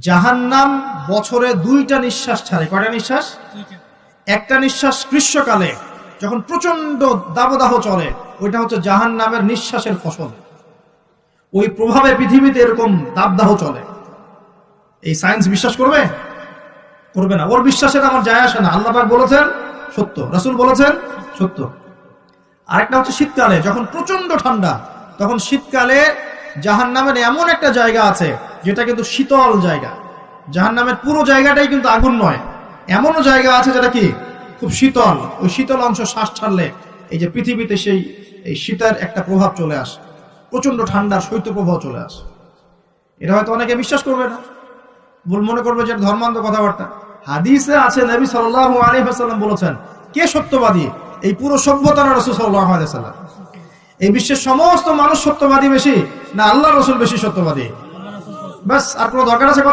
জাহান্নাম বছরে 2টা নিঃশ্বাস ছাড়ে। কয়টা নিঃশ্বাস? একটা নিঃশ্বাস গ্রীষ্মকালে যখন প্রচন্ড দাবদাহ চলে, ওইটা হচ্ছে জাহান্নামের নিঃশ্বাসের ফসল। ওই প্রভাবে পৃথিবীতে এরকম দাবদাহ চলে। এই সায়েন্স বিশ্বাস করবে? করবে না। ওর বিশ্বাসের আমার যায় আসে না। আল্লাহ পাক বলেছেন সত্য, রাসূল বলেছেন সত্য। আরেকটা হচ্ছে শীতকালে যখন প্রচন্ড ঠান্ডা, তখন শীতকালে জাহান্নামের এমন একটা জায়গা আছে যেটা কিন্তু শীতল জায়গা। জাহান্নামের পুরো জায়গাটাই কিন্তু আগুন নয়, এমনও জায়গা আছে যেটা কি খুব শীতল। ওই শীতল অংশ শ্বাস ছাড়লে এই যে পৃথিবীতে এই শীতের একটা প্রভাব চলে আসে, প্রচন্ড ঠান্ডার শৈত্য প্রভাব চলে আসে। এটা হয়তো অনেকে বিশ্বাস করবে না, মনে করবে যে ধর্মান্ধ কথাবার্তা। হাদিসে আছে নবী সাল্লাল্লাহু আলাইহি ওয়াসাল্লাম বলেছেন, কে সত্যবাদী? এই পুরো সভ্যতা না রাসূল সাল্লাল্লাহু আলাইহি ওয়াসাল্লাম? এই বিশ্বের সমস্ত মানুষ সত্যবাদী বেশি না আল্লাহ রাসূল বেশি সত্যবাদী? বাস, আর কোনো দরকার আছে?